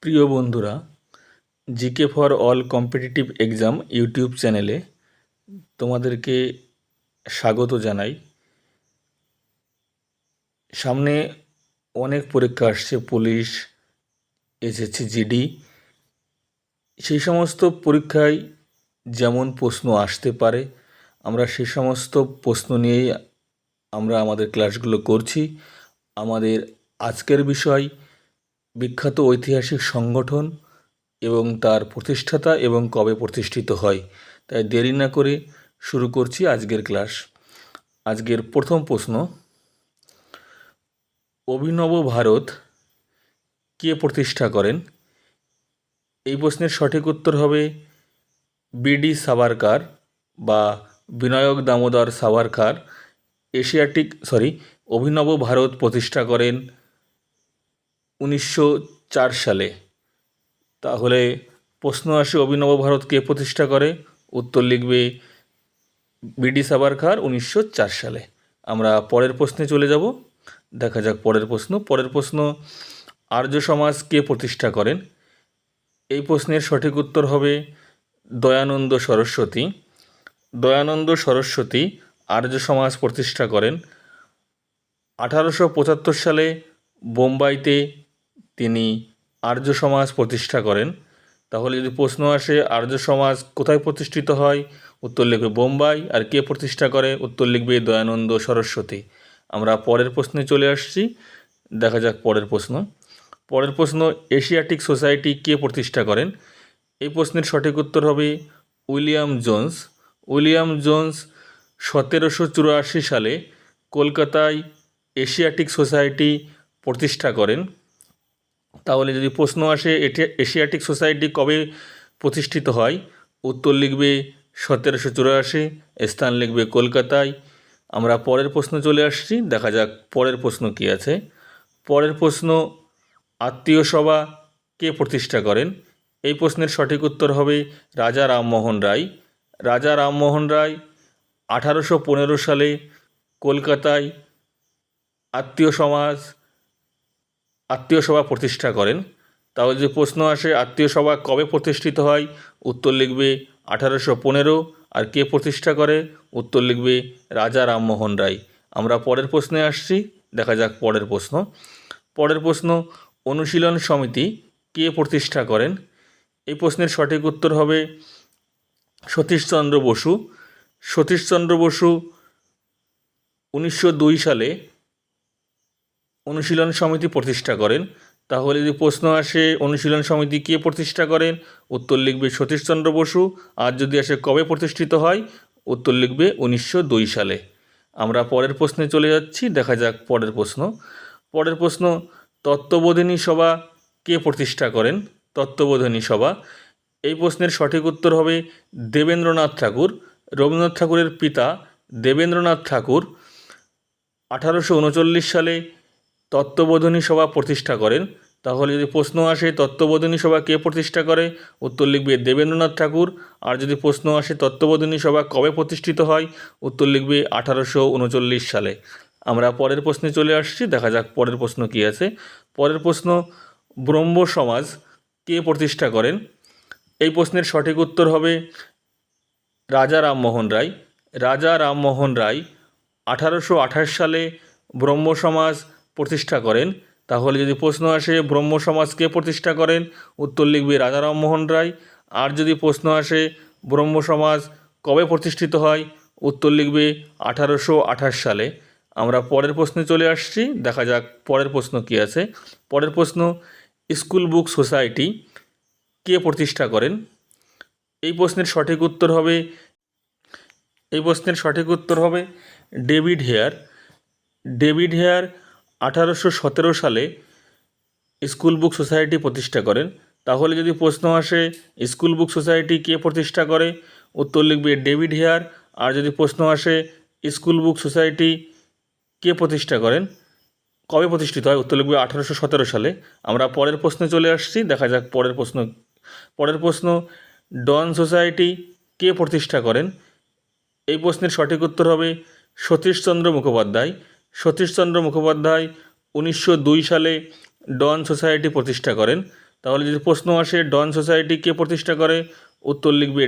প্রিয় বন্ধুরা, GK for all competitive exam YouTube চ্যানেলে তোমাদেরকে স্বাগত জানাই। সামনে অনেক পরীক্ষা আসছে, পুলিশ, এসএসসি, জিডি। সেই সমস্ত পরীক্ষায় যেমন প্রশ্ন আসতে পারে, আমরা সেই সমস্ত প্রশ্ন নিয়েই আমরা আমাদের ক্লাসগুলো করছি। আমাদের আজকের বিষয় বিখ্যাত ঐতিহাসিক সংগঠন এবং তার প্রতিষ্ঠাতা এবং কবে প্রতিষ্ঠিত হয়। তাই দেরি না করে শুরু করছি আজকের ক্লাস। আজকের প্রথম প্রশ্ন, অভিনব ভারত কে প্রতিষ্ঠা করেন? এই প্রশ্নের সঠিক উত্তর হবে বিডি সাভারকার বা বিনায়ক দামোদর সাভারকার। অভিনব ভারত প্রতিষ্ঠা করেন 1904 সালে। তাহলে প্রশ্ন আসে, অভিনব ভারত কে প্রতিষ্ঠা করে? উত্তর লিখবে বিডি সাভারকার 1904 সালে। আমরা পরের প্রশ্নে চলে যাব। দেখা যাক পরের প্রশ্ন, আর্য সমাজ কে প্রতিষ্ঠা করেন? এই প্রশ্নের সঠিক উত্তর হবে দয়ানন্দ সরস্বতী। দয়ানন্দ সরস্বতী আর্য সমাজ প্রতিষ্ঠা করেন। 1875 সালে বোম্বাইতে তিনি আর্য সমাজ প্রতিষ্ঠা করেন। তাহলে যদি প্রশ্ন আসে আর্য সমাজ কোথায় প্রতিষ্ঠিত হয়, উত্তর লিখবে বোম্বাই। আর কে প্রতিষ্ঠা করে? উত্তর লিখবে দয়ানন্দ সরস্বতী। আমরা পরের প্রশ্নে চলে আসছি। দেখা যাক পরের প্রশ্ন, এশিয়াটিক সোসাইটি কে প্রতিষ্ঠা করেন? এই প্রশ্নের সঠিক উত্তর হবে উইলিয়াম জোন্স। উইলিয়াম জোন্স 1784 সালে কলকাতায় এশিয়াটিক সোসাইটি প্রতিষ্ঠা করেন। তাহলে যদি প্রশ্ন আসে এশিয়াটিক সোসাইটি কবে প্রতিষ্ঠিত হয়, উত্তর লিখবে 1784, স্থান লিখবে কলকাতায়। আমরা পরের প্রশ্ন চলে আসছি। দেখা যাক পরের প্রশ্ন কী আছে। পরের প্রশ্ন, আত্মীয় সভা কে প্রতিষ্ঠা করেন? এই প্রশ্নের সঠিক উত্তর হবে রাজা রামমোহন রায়। রাজা রামমোহন রায় 1815 সালে কলকাতায় আত্মীয় সভা প্রতিষ্ঠা করেন। তাহলে যদি প্রশ্ন আসে আত্মীয় সভা কবে প্রতিষ্ঠিত হয়, উত্তর লিখবে 1815। আর কে প্রতিষ্ঠা করে? উত্তর লিখবে রাজা রামমোহন রায়। আমরা পরের প্রশ্নে আসছি। দেখা যাক পরের প্রশ্ন, অনুশীলন সমিতি কে প্রতিষ্ঠা করেন? এই প্রশ্নের সঠিক উত্তর হবে সতীশচন্দ্র বসু। সতীশচন্দ্র বসু 1902 সালে অনুশীলন সমিতি প্রতিষ্ঠা করেন। তাহলে যদি প্রশ্ন আসে অনুশীলন সমিতি কে প্রতিষ্ঠা করেন, উত্তর লিখবে সতীশচন্দ্র বসু। আর যদি আসে কবে প্রতিষ্ঠিত হয়, উত্তর লিখবে 1902 সালে। আমরা পরের প্রশ্নে চলে যাচ্ছি। দেখা যাক পরের প্রশ্ন, তত্ত্ববোধিনী সভা কে প্রতিষ্ঠা করেন? তত্ত্ববোধিনী সভা, এই প্রশ্নের সঠিক উত্তর হবে দেবেন্দ্রনাথ ঠাকুর। রবীন্দ্রনাথ ঠাকুরের পিতা দেবেন্দ্রনাথ ঠাকুর 1839 সালে তত্ত্ববোধিনী সভা প্রতিষ্ঠা করেন। তাহলে যদি প্রশ্ন আসে তত্ত্ববোধিনী সভা কে প্রতিষ্ঠা করে, উত্তর লিখবে দেবেন্দ্রনাথ ঠাকুর। আর যদি প্রশ্ন আসে তত্ত্ববোধিনী সভা কবে প্রতিষ্ঠিত হয়, উত্তর লিখবে 1839 সালে। আমরা পরের প্রশ্নে চলে আসছি। দেখা যাক পরের প্রশ্ন কী আছে। পরের প্রশ্ন, ব্রহ্ম সমাজ কে প্রতিষ্ঠা করেন? এই প্রশ্নের সঠিক উত্তর হবে রাজা রামমোহন রায়। রাজা রামমোহন রায় 1828 সালে ব্রহ্ম সমাজ প্রতিষ্ঠা করেন। তাহলে যদি প্রশ্ন আসে ব্রহ্ম সমাজ কে প্রতিষ্ঠা করেন, উত্তর লিখবে রাজা রামমোহন রায়। আর যদি প্রশ্ন আসে ব্রহ্ম সমাজ কবে প্রতিষ্ঠিত হয়, উত্তর লিখবে 1828 সালে। আমরা পরের প্রশ্নে চলে আসছি। দেখা যাক পরের প্রশ্ন কী আছে। পরের প্রশ্ন, স্কুল বুক সোসাইটি কে প্রতিষ্ঠা করেন? এই প্রশ্নের সঠিক উত্তর হবে ডেভিড হেয়ার। ডেভিড হেয়ার 1817 সালে স্কুল বুক সোসাইটি প্রতিষ্ঠা করেন। তাহলে যদি প্রশ্ন আসে স্কুল বুক সোসাইটি কে প্রতিষ্ঠা করে, উত্তর লিখবে ডেভিড হেয়ার। আর যদি প্রশ্ন আসে স্কুল বুক সোসাইটি কে প্রতিষ্ঠা করেন, কবে প্রতিষ্ঠিত হয়, উত্তর লিখবে 1817 সালে। আমরা পরের প্রশ্নে চলে আসছি। দেখা যাক পরের প্রশ্ন, ডন সোসাইটি কে প্রতিষ্ঠা করেন? এই প্রশ্নের সঠিক উত্তর হবে সতীশচন্দ্র মুখোপাধ্যায়। সতীশচন্দ্র মুখোপাধ্যায় 1902 সালে ডন সোসাইটি প্রতিষ্ঠা করেন। তাহলে যদি প্রশ্ন আসে ডন সোসাইটি কে প্রতিষ্ঠা করে, উত্তর লিখবে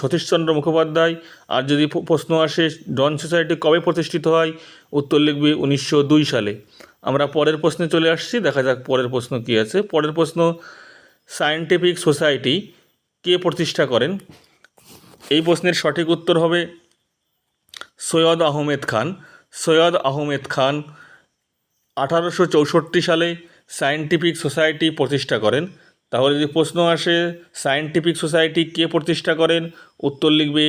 সতীশচন্দ্র মুখোপাধ্যায়। আর যদি প্রশ্ন আসে ডন সোসাইটি কবে প্রতিষ্ঠিত হয়, উত্তর লিখবে 1902 সালে। আমরা পরের প্রশ্নে চলে আসছি, দেখা যাক পরের প্রশ্ন কী আছে। পরের প্রশ্ন, সায়েন্টিফিক সোসাইটি কে প্রতিষ্ঠা করেন? এই প্রশ্নের সঠিক উত্তর হবে সৈয়দ আহমেদ খান। সৈয়দ আহমেদ খান 1864 সালে সায়েন্টিফিক সোসাইটি প্রতিষ্ঠা করেন। তাহলে যদি প্রশ্ন আসে সায়েন্টিফিক সোসাইটি কে প্রতিষ্ঠা করেন, উত্তর লিখবে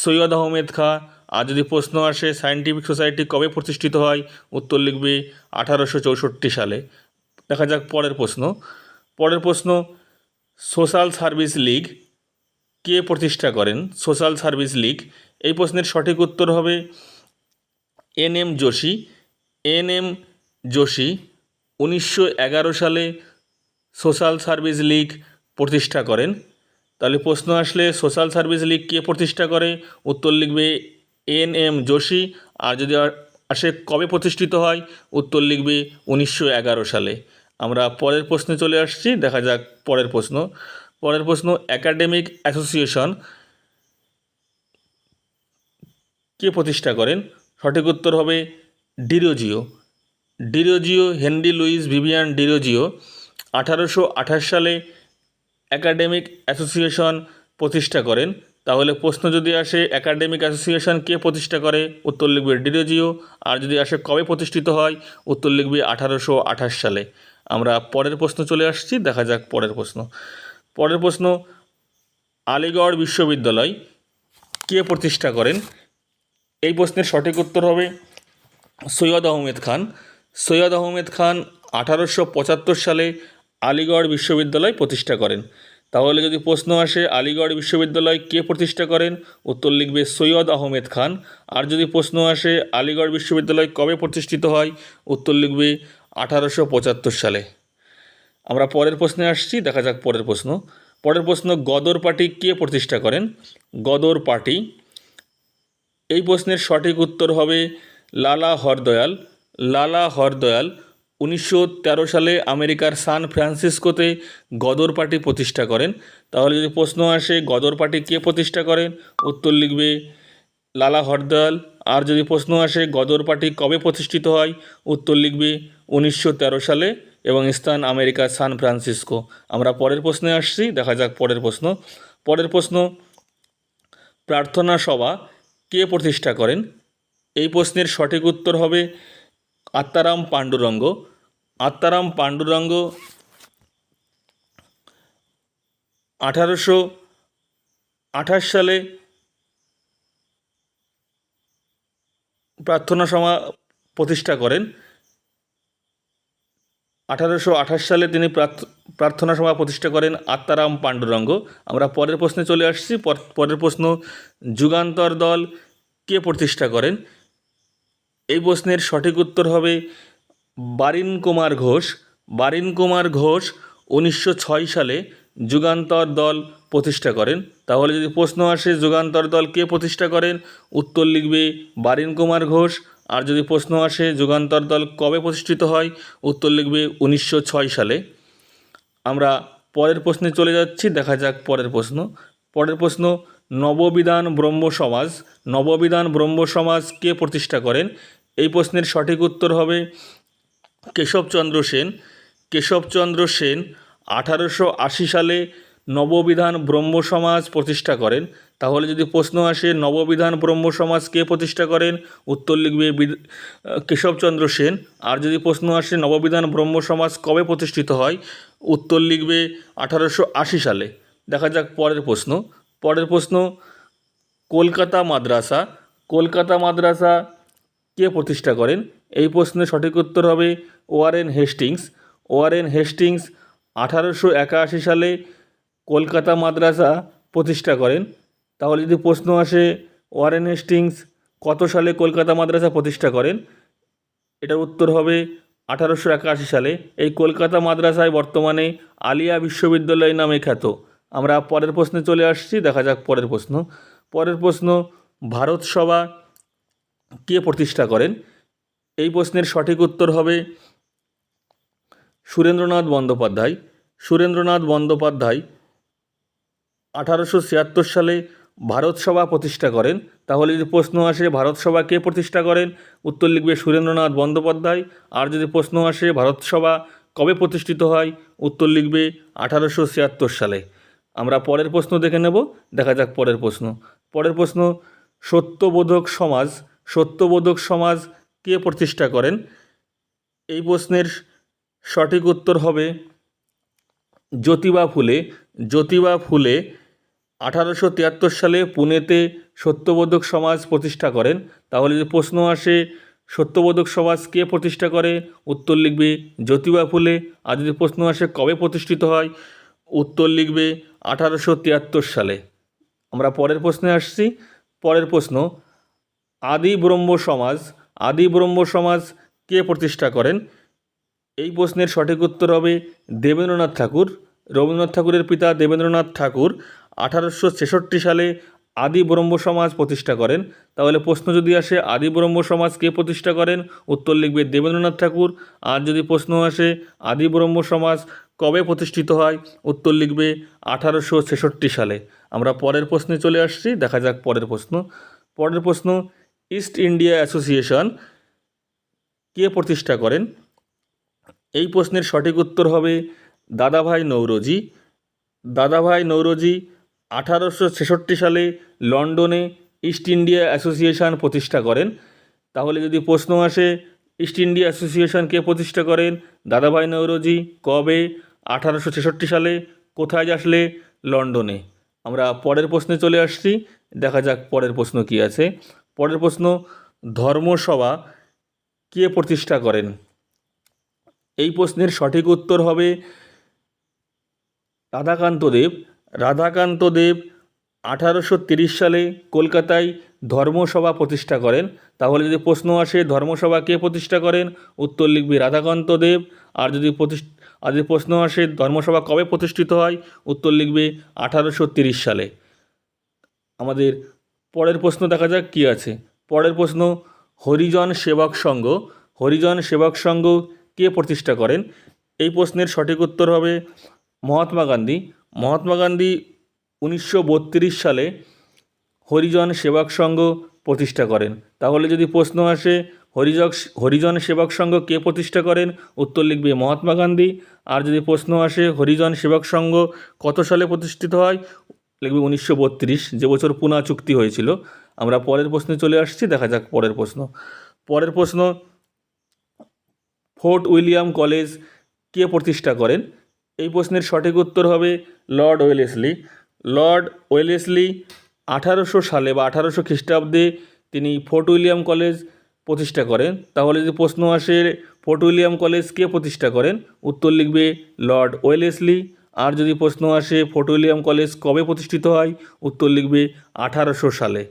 সৈয়দ আহমেদ খান। আর যদি প্রশ্ন আসে সায়েন্টিফিক সোসাইটি কবে প্রতিষ্ঠিত হয়, উত্তর লিখবে 1864 সালে। দেখা যাক পরের প্রশ্ন। পরের প্রশ্ন, সোশ্যাল সার্ভিস লীগ কে প্রতিষ্ঠা করেন? সোশ্যাল সার্ভিস লীগ, এই প্রশ্নের সঠিক উত্তর হবে এন.এম. যোশী। এন.এম. যোশী 1911 সালে সোশ্যাল সার্ভিস লীগ প্রতিষ্ঠা করেন। তাহলে প্রশ্ন আসলে সোশ্যাল সার্ভিস লীগ কে প্রতিষ্ঠা করে, উত্তর লিখবে এন.এম. যোশী। আর যদি আসে কবে প্রতিষ্ঠিত হয়, উত্তর লিখবে 1911 সালে। আমরা পরের প্রশ্নে চলে আসছি, দেখা যাক পরের প্রশ্ন। পরের প্রশ্ন, একাডেমিক অ্যাসোসিয়েশন কে প্রতিষ্ঠা করেন? সঠিক উত্তর হবে Derozio. Derozio, Henry Luis Vivian Derozio 1828 সালে একাডেমিক অ্যাসোসিয়েশন প্রতিষ্ঠা করেন। তাহলে প্রশ্ন যদি আসে একাডেমিক অ্যাসোসিয়েশন কে প্রতিষ্ঠা করে, উত্তর লিখবে ডিরোজিও। আর যদি আসে কবে প্রতিষ্ঠিত হয়, উত্তর লিখবে 1828 সালে। আমরা পরের প্রশ্ন চলে আসছি, দেখা যাক পরের প্রশ্ন। পরের প্রশ্ন, আলিগড় বিশ্ববিদ্যালয় কে প্রতিষ্ঠা করেন? এই প্রশ্নের সঠিক উত্তর হবে সৈয়দ আহমেদ খান। সৈয়দ আহমেদ খান 1875 সালে আলিগড় বিশ্ববিদ্যালয় প্রতিষ্ঠা করেন। তাহলে যদি প্রশ্ন আসে আলিগড় বিশ্ববিদ্যালয় কে প্রতিষ্ঠা করেন, উত্তর লিখবে সৈয়দ আহমেদ খান। আর যদি প্রশ্ন আসে আলিগড় বিশ্ববিদ্যালয় কবে প্রতিষ্ঠিত হয়, উত্তর লিখবে 1875 সালে। আমরা পরের প্রশ্নে আসছি, দেখা যাক পরের প্রশ্ন। পরের প্রশ্ন, গদর পার্টি কে প্রতিষ্ঠা করেন? গদর পার্টি, এই প্রশ্নের সঠিক উত্তর হবে লালা হরদয়াল। লালা হরদয়াল 1913 সালে আমেরিকার সান ফ্রান্সিসকোতে গদর পার্টি প্রতিষ্ঠা করেন। তাহলে যদি প্রশ্ন আসে গদর পার্টি কে প্রতিষ্ঠা করেন, উত্তর লিখবে লালা হরদয়াল। আর যদি প্রশ্ন আসে গদর পার্টি কবে প্রতিষ্ঠিত হয়, উত্তর লিখবে 1913 সালে এবং স্থান আমেরিকার সান ফ্রান্সিসকো। আমরা পরের প্রশ্নে আসছি, দেখা যাক পরের প্রশ্ন। পরের প্রশ্ন, প্রার্থনা সভা কে প্রতিষ্ঠা করেন? এই প্রশ্নের সঠিক উত্তর হবে আত্মারাম পাণ্ডুরঙ্গ। আত্মারাম পাণ্ডুরঙ্গ 1828 সালে প্রার্থনা সভা প্রতিষ্ঠা করেন। 1828 সালে তিনি প্রার্থনা সভা প্রতিষ্ঠা করেন আত্মারাম পাণ্ডুরঙ্গ। আমরা পরের প্রশ্নে চলে আসছি। পরের প্রশ্ন, যুগান্তর দল কে প্রতিষ্ঠা করেন? এই প্রশ্নের সঠিক উত্তর হবে বারিন কুমার ঘোষ। বারিন কুমার ঘোষ 1906 সালে যুগান্তর দল প্রতিষ্ঠা করেন। তাহলে যদি প্রশ্ন আসে যুগান্তর দল কে প্রতিষ্ঠা করেন, উত্তর লিখবে বারিন কুমার ঘোষ। আর যদি প্রশ্ন আসে যুগান্তর দল কবে প্রতিষ্ঠিত হয়, উত্তর লিখবে 1906 সালে। আমরা পরের প্রশ্নে চলে যাচ্ছি, দেখা যাক পরের প্রশ্ন। পরের প্রশ্ন, নববিধান ব্রহ্ম সমাজ। নববিধান ব্রহ্ম সমাজ কে প্রতিষ্ঠা করেন? এই প্রশ্নের সঠিক উত্তর হবে কেশবচন্দ্র সেন। কেশবচন্দ্র সেন 1880 সালে নববিধান ব্রহ্ম সমাজ প্রতিষ্ঠা করেন। তাহলে যদি প্রশ্ন আসে নববিধান ব্রহ্ম সমাজ কে প্রতিষ্ঠা করেন, উত্তর লিখবে কেশবচন্দ্র সেন। আর যদি প্রশ্ন আসে নববিধান ব্রহ্ম সমাজ কবে প্রতিষ্ঠিত হয়, উত্তর লিখবে 1880 সালে। দেখা যাক পরের প্রশ্ন। পরের প্রশ্ন, কলকাতা মাদ্রাসা। কলকাতা মাদ্রাসা কে প্রতিষ্ঠা করেন? এই প্রশ্নের সঠিক উত্তর হবে ওয়ারেন হেস্টিংস। ওয়ারেন হেস্টিংস 1881 সালে কলকাতা মাদ্রাসা প্রতিষ্ঠা করেন। তাহলে যদি প্রশ্ন আসে ওয়ারেন হেস্টিংস কত সালে কলকাতা মাদ্রাসা প্রতিষ্ঠা করেন, এটার উত্তর হবে 1881 সালে। এই কলকাতা মাদ্রাসায় বর্তমানে আলিয়া বিশ্ববিদ্যালয় নামে খ্যাত। আমরা পরের প্রশ্নে চলে আসছি, দেখা যাক পরের প্রশ্ন। পরের প্রশ্ন, ভারত সভা কে প্রতিষ্ঠা করেন? এই প্রশ্নের সঠিক উত্তর হবে সুরেন্দ্রনাথ বন্দ্যোপাধ্যায়। সুরেন্দ্রনাথ বন্দ্যোপাধ্যায় 1876 সালে ভারতসভা প্রতিষ্ঠা করেন? তাহলে যদি প্রশ্ন আসে ভারতসভা কে প্রতিষ্ঠা করেন, উত্তর লিখবে সুরেন্দ্রনাথ বন্দ্যোপাধ্যায়। আর যদি প্রশ্ন আসে ভারতসভা কবে প্রতিষ্ঠিত হয়, উত্তর লিখবে 1876 সালে। আমরা পরের প্রশ্ন দেখে নেব। দেখা যাক পরের প্রশ্ন। পরের প্রশ্ন, সত্যবোধক সমাজ কে প্রতিষ্ঠা করেন? এই প্রশ্নের সঠিক উত্তর হবে জ্যোতিবা ফুলে। জ্যোতিবা ফুলে 1873 সালে পুনেতে সত্যবোধক সমাজ প্রতিষ্ঠা করেন। তাহলে যদি প্রশ্ন আসে সত্যবোধক সমাজ কে প্রতিষ্ঠা করে, উত্তর লিখবে জ্যোতিবা ফুলে। আর যদি প্রশ্ন আসে কবে প্রতিষ্ঠিত হয়, উত্তর লিখবে 1873 সালে। আমরা পরের প্রশ্নে আসছি। পরের প্রশ্ন, আদি ব্রহ্ম সমাজ কে প্রতিষ্ঠা করেন? এই প্রশ্নের সঠিক উত্তর হবে দেবেন্দ্রনাথ ঠাকুর। রবীন্দ্রনাথ ঠাকুরের পিতা দেবেন্দ্রনাথ ঠাকুর 1866 সালে আদি ব্রহ্ম সমাজ প্রতিষ্ঠা করেন। তাহলে প্রশ্ন যদি আসে আদি ব্রহ্ম সমাজ কে প্রতিষ্ঠা করেন, উত্তর লিখবে দেবেন্দ্রনাথ ঠাকুর। আর যদি প্রশ্ন আসে আদি ব্রহ্ম সমাজ কবে প্রতিষ্ঠিত হয়, উত্তর লিখবে 1866 সালে। আমরা পরের প্রশ্নে চলে আসছি। দেখা যাক পরের প্রশ্ন। পরের প্রশ্ন, ইস্ট ইন্ডিয়া অ্যাসোসিয়েশন কে প্রতিষ্ঠা করেন? এই প্রশ্নের সঠিক উত্তর হবে দাদাভাই নৌরোজি। দাদাভাই নৌরোজি 1866 সালে লন্ডনে ইস্ট ইন্ডিয়া অ্যাসোসিয়েশন প্রতিষ্ঠা করেন। তাহলে যদি প্রশ্ন আসে ইস্ট ইন্ডিয়া অ্যাসোসিয়েশন কে প্রতিষ্ঠা করেন, দাদাভাই নৌরোজি। কবে? 1866 সালে। কোথায় আসলে? লন্ডনে। আমরা পরের প্রশ্নে চলে আসছি। দেখা যাক পরের প্রশ্ন কী আছে। পরের প্রশ্ন, ধর্মসভা কে প্রতিষ্ঠা করেন? এই প্রশ্নের সঠিক উত্তর হবে রাধাকান্ত দেব। রাধাকান্ত দেব 1830 সালে কলকাতায় ধর্মসভা প্রতিষ্ঠা করেন। তাহলে যদি প্রশ্ন আসে ধর্মসভা কে প্রতিষ্ঠা করেন, উত্তর লিখবে রাধাকান্ত দেব। আর যদি প্রশ্ন আসে ধর্মসভা কবে প্রতিষ্ঠিত হয়, উত্তর লিখবে 1830 সালে। আমাদের পরের প্রশ্ন দেখা যাক কী আছে। পরের প্রশ্ন, হরিজন সেবক সংঘ কে প্রতিষ্ঠা করেন? এই প্রশ্নের সঠিক উত্তর হবে মহাত্মা গান্ধী। মহাত্মা গান্ধী 1932 সালে হরিজন সেবক সংঘ প্রতিষ্ঠা করেন। তাহলে যদি প্রশ্ন আসে হরিজন সেবক সংঘ কে প্রতিষ্ঠা করেন, উত্তর লিখবে মহাত্মা গান্ধী। আর যদি প্রশ্ন আসে হরিজন সেবক সংঘ কত সালে প্রতিষ্ঠিত হয়, লিখবে 1932, যে বছর পুনা চুক্তি হয়েছিল। আমরা পরের প্রশ্নে চলে আসছি। দেখা যাক পরের প্রশ্ন। পরের প্রশ্ন, ফোর্ট উইলিয়াম কলেজ কে প্রতিষ্ঠা করেন? এই প্রশ্নের সঠিক উত্তর হবে লর্ড ওয়েলেসলি। লর্ড ওয়েলেসলি 1800 সালে বা 1800 খ্রিস্টাব্দে তিনি ফোর্ট উইলিয়াম কলেজ প্রতিষ্ঠা করেন। তাহলে যদি প্রশ্ন আসে ফোর্ট উইলিয়াম কলেজ কে প্রতিষ্ঠা করেন, উত্তর লিখবে লর্ড ওয়েলেসলি। আর যদি প্রশ্ন আসে ফোর্ট উইলিয়াম কলেজ কবে প্রতিষ্ঠিত হয়, উত্তর লিখবে 1800 সালে।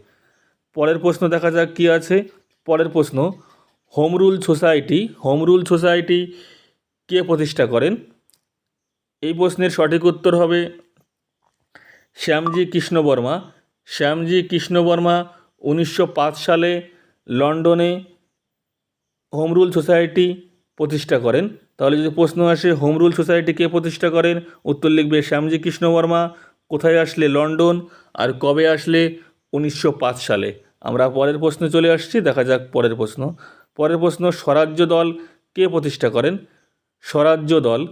পরের প্রশ্ন দেখা যাক কী আছে। পরের প্রশ্ন, হোম রুল সোসাইটি কে প্রতিষ্ঠা করেন? এই প্রশ্নের সঠিক উত্তর হবে শ্যামজি কৃষ্ণ বর্মা 1905 সালে লন্ডনে হোম রুল সোসাইটি প্রতিষ্ঠা করেন। তাহলে যদি প্রশ্ন আসে হোম রুল সোসাইটি কে প্রতিষ্ঠা করেন, উত্তর লিখবে শ্যামজি কৃষ্ণ বর্মা। কোথায় আসলে? লন্ডন। আর কবে আসলে? 1905 সালে। আমরা পরের প্রশ্নে চলে আসছি। দেখা যাক পরের প্রশ্ন। পরের প্রশ্ন, স্বরাজ্য দল কে প্রতিষ্ঠা করেন? স্বরাজ্য দল,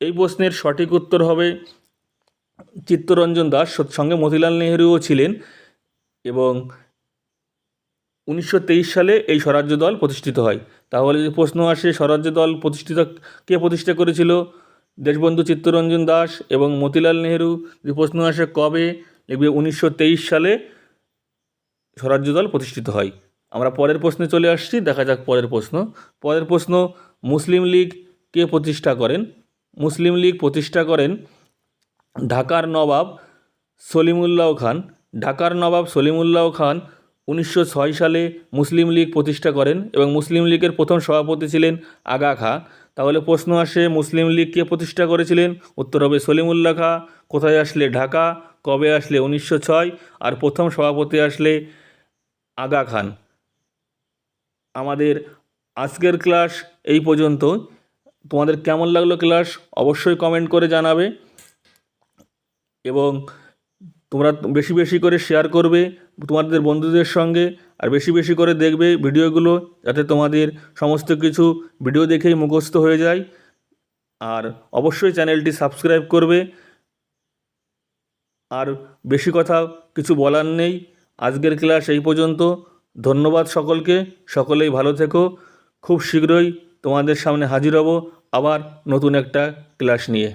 এই প্রশ্নের সঠিক উত্তর হবে চিত্তরঞ্জন দাস। সঙ্গে মতিলাল নেহেরুও ছিলেন। এবং 1923 সালে এই স্বরাজ্য দল প্রতিষ্ঠিত হয়। তাহলে যদি প্রশ্ন আসে স্বরাজ্য দল কে প্রতিষ্ঠা করেছিল, দেশবন্ধু চিত্তরঞ্জন দাস এবং মতিলাল নেহেরু। যদি প্রশ্ন আসে কবে, লিখবে 1923 সালে স্বরাজ্য দল প্রতিষ্ঠিত হয়। আমরা পরের প্রশ্নে চলে আসছি। দেখা যাক পরের প্রশ্ন। পরের প্রশ্ন, মুসলিম লীগ কে প্রতিষ্ঠা করেন? মুসলিম লীগ প্রতিষ্ঠা করেন ঢাকার নবাব সলিমুল্লাহ খান 1906 সালে মুসলিম লীগ প্রতিষ্ঠা করেন এবং মুসলিম লীগের প্রথম সভাপতি ছিলেন আগা খাঁ। তাহলে প্রশ্ন আসে মুসলিম লীগ কে প্রতিষ্ঠা করেছিলেন, উত্তর হবে সলিমুল্লাহ খাঁ। কোথায় আসলে? ঢাকা। কবে আসলে? 1906। আর প্রথম সভাপতি আসলে আগা খান। আমাদের আজকের ক্লাস এই পর্যন্ত। তোমাদের কেমন লাগলো ক্লাস অবশ্যই কমেন্ট করে জানাবে, এবং তোমরা বেশি বেশি করে শেয়ার করবে তোমাদের বন্ধুদের সঙ্গে, আর বেশি বেশি করে দেখবে ভিডিওগুলো, যাতে তোমাদের সমস্ত কিছু ভিডিও দেখেই মুখস্থ হয়ে যায়। আর অবশ্যই চ্যানেলটি সাবস্ক্রাইব করবে। আর বেশি কথা কিছু বলার নেই, আজকের ক্লাস এই পর্যন্ত। ধন্যবাদ সকলকে, সকলেই ভালো থেকো। খুব শীঘ্রই তোমাদের সামনে হাজির হব আবার নতুন একটা ক্লাস নিয়ে।